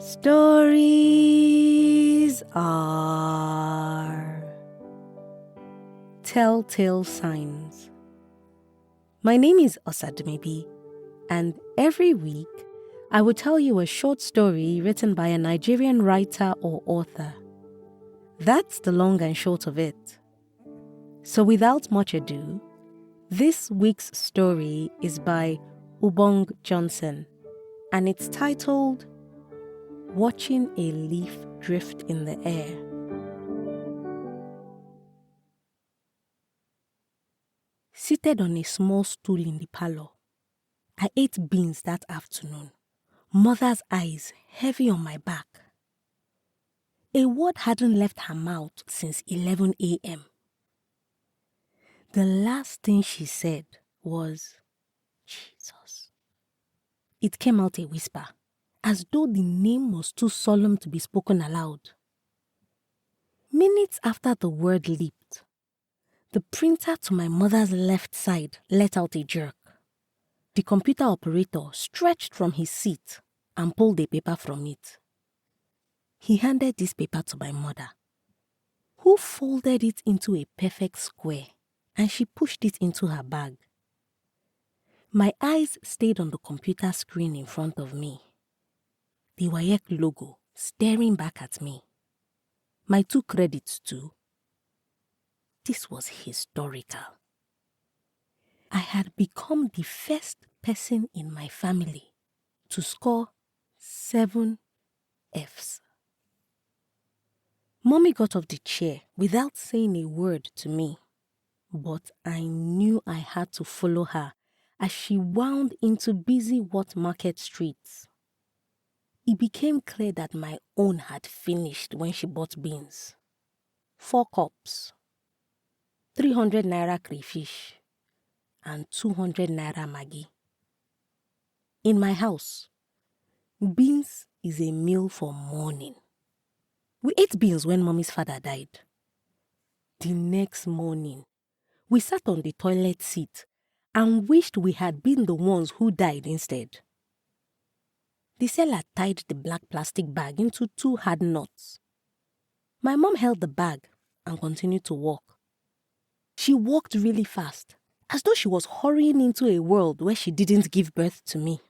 Stories are telltale signs. My name is Osadmebi, and every week I will tell you a short story written by a Nigerian writer or author. That's the long and short of it. So without much ado, this week's story is by Ubong Johnson, and it's titled Watching a Leaf Drift in the Air. Seated on a small stool in the parlor, I ate beans that afternoon, mother's eyes heavy on my back. A word hadn't left her mouth since 11 a.m. The last thing she said was, Jesus. It came out a whisper, as though the name was too solemn to be spoken aloud. Minutes after the word leaped, the printer to my mother's left side let out a jerk. The computer operator stretched from his seat and pulled a paper from it. He handed this paper to my mother, who folded it into a perfect square, and she pushed it into her bag. My eyes stayed on the computer screen in front of me, the WAEC logo staring back at me. My 2 credits too. This was historical. I had become the first person in my family to score 7 Fs. Mommy got off the chair without saying a word to me, but I knew I had to follow her as she wound into busy What Market streets. It became clear that my own had finished when she bought beans. 4 cups, 300 naira crayfish, and 200 naira Maggi. In my house, beans is a meal for mourning. We ate beans when Mommy's father died. The next morning, we sat on the toilet seat and wished we had been the ones who died instead. The seller tied the black plastic bag into 2 hard knots. My mom held the bag and continued to walk. She walked really fast, as though she was hurrying into a world where she didn't give birth to me.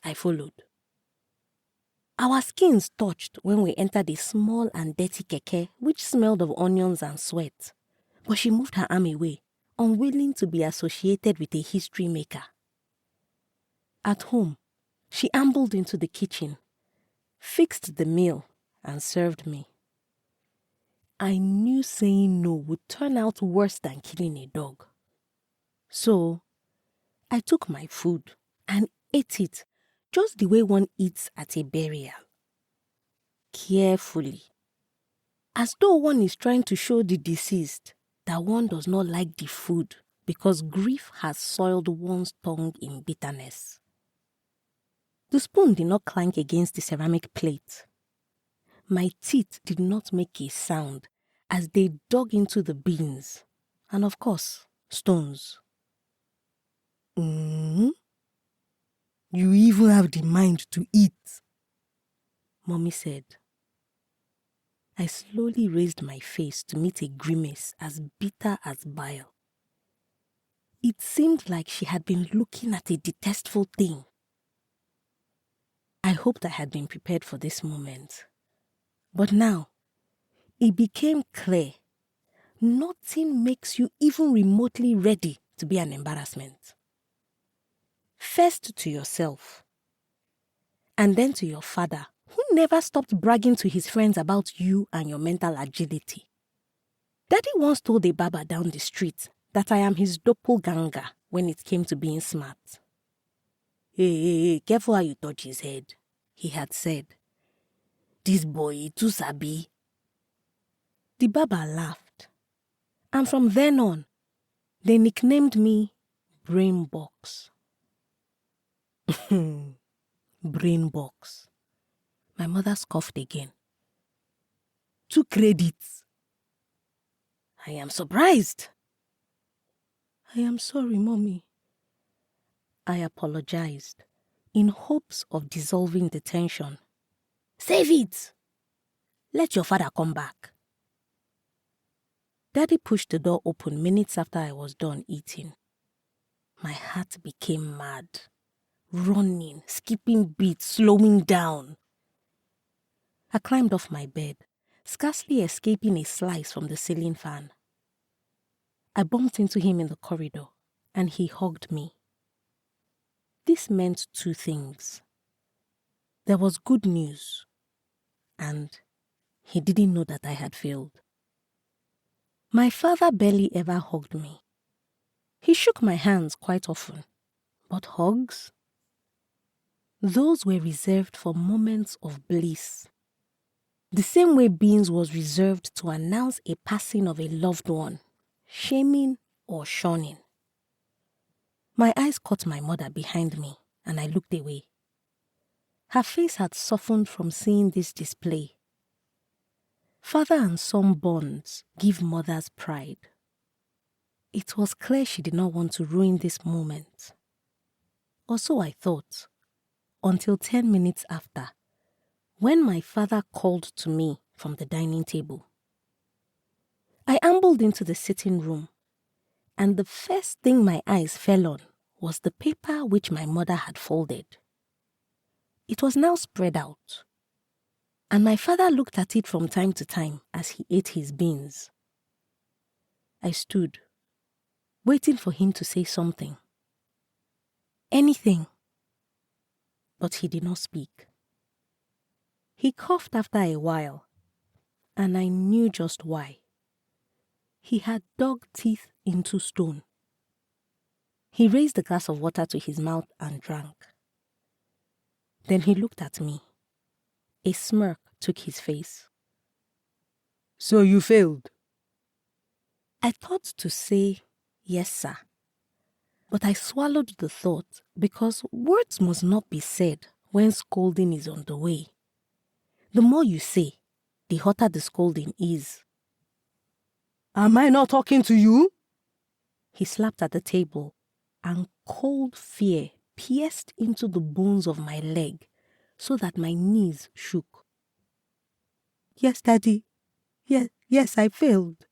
I followed. Our skins touched when we entered a small and dirty keke which smelled of onions and sweat, but she moved her arm away, unwilling to be associated with a history maker. At home, she ambled into the kitchen, fixed the meal, and served me. I knew saying no would turn out worse than killing a dog. So, I took my food and ate it just the way one eats at a burial. Carefully, as though one is trying to show the deceased that one does not like the food because grief has soiled one's tongue in bitterness. The spoon did not clank against the ceramic plate. My teeth did not make a sound as they dug into the beans and, of course, stones. You even have the mind to eat, Mommy said. I slowly raised my face to meet a grimace as bitter as bile. It seemed like she had been looking at a detestful thing. I hoped I had been prepared for this moment. But now, it became clear nothing makes you even remotely ready to be an embarrassment. First to yourself, and then to your father, who never stopped bragging to his friends about you and your mental agility. Daddy once told a baba down the street that I am his doppelganger when it came to being smart. Hey, careful how you touch his head, he had said. This boy too sabi. The baba laughed, and from then on, they nicknamed me Brain Box. Brain Box. My mother scoffed again. 2 credits. I am surprised. I am sorry, Mommy. I apologized in hopes of dissolving the tension. Save it! Let your father come back. Daddy pushed the door open minutes after I was done eating. My heart became mad. Running, skipping beats, slowing down. I climbed off my bed, scarcely escaping a slice from the ceiling fan. I bumped into him in the corridor, and he hugged me. This meant two things. There was good news, and he didn't know that I had failed. My father barely ever hugged me. He shook my hands quite often, but hugs? Those were reserved for moments of bliss. The same way beans was reserved to announce a passing of a loved one, shaming or shunning. My eyes caught my mother behind me, and I looked away. Her face had softened from seeing this display. Father and son bonds give mothers pride. It was clear she did not want to ruin this moment. Or so I thought, until 10 minutes after, when my father called to me from the dining table. I ambled into the sitting room, and the first thing my eyes fell on was the paper which my mother had folded. It was now spread out, and my father looked at it from time to time as he ate his beans. I stood, waiting for him to say something. Anything. But he did not speak. He coughed after a while, and I knew just why. He had dug teeth into stone. He raised a glass of water to his mouth and drank. Then he looked at me. A smirk took his face. So you failed? I thought to say, yes, sir. But I swallowed the thought because words must not be said when scolding is on the way. The more you say, the hotter the scolding is. Am I not talking to you? He slapped at the table, and cold fear pierced into the bones of my leg so that my knees shook. Yes, Daddy. Yes, I failed.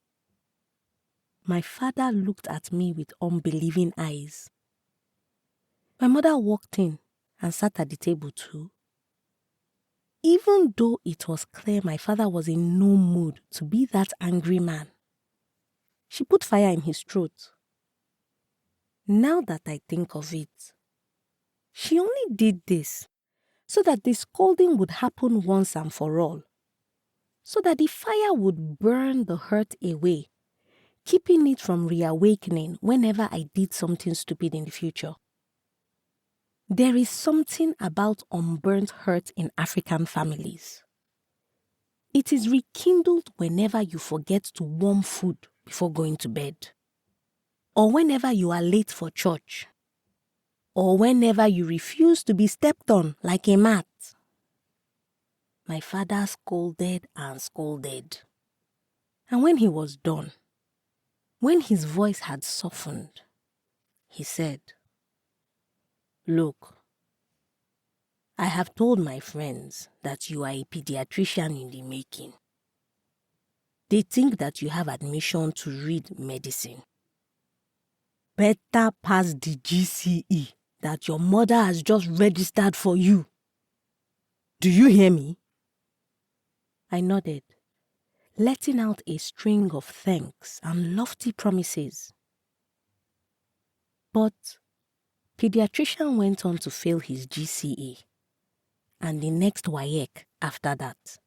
My father looked at me with unbelieving eyes. My mother walked in and sat at the table too. Even though it was clear my father was in no mood to be that angry man, she put fire in his throat. Now that I think of it, she only did this so that the scolding would happen once and for all, so that the fire would burn the hurt away, keeping it from reawakening whenever I did something stupid in the future. There is something about unburnt hurt in African families. It is rekindled whenever you forget to warm food before going to bed, or whenever you are late for church, or whenever you refuse to be stepped on like a mat. My father scolded and scolded. And when he was done, when his voice had softened, he said, Look, I have told my friends that you are a pediatrician in the making. They think that you have admission to read medicine. Better pass the GCE that your mother has just registered for you. Do you hear me? I nodded, letting out a string of thanks and lofty promises. But pediatrician went on to fail his GCE and the next WAEC after that.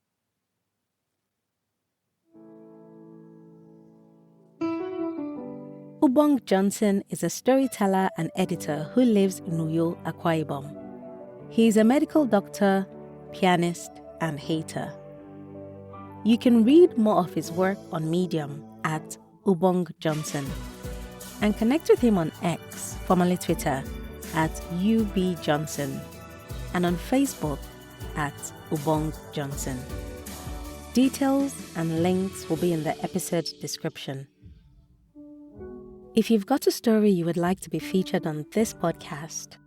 Ubong Johnson is a storyteller and editor who lives in Uyo, Akwa Ibom. He is a medical doctor, pianist, and hater. You can read more of his work on Medium at Ubong Johnson and connect with him on X, formerly Twitter, at UB Johnson, and on Facebook at Ubong Johnson. Details and links will be in the episode description. If you've got a story you would like to be featured on this podcast,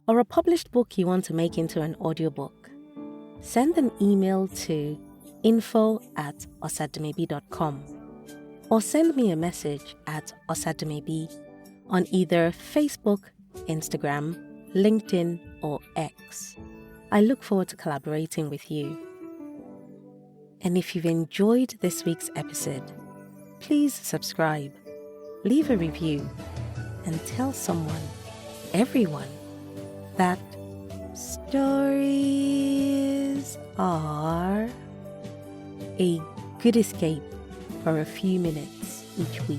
or a published book you want to make into an audiobook, send an email to info@osademebi.com or send me a message at Osademebi on either Facebook, Instagram, LinkedIn, or X. I look forward to collaborating with you. And if you've enjoyed this week's episode, please subscribe, leave a review, and tell someone, everyone, that stories are a good escape for a few minutes each week.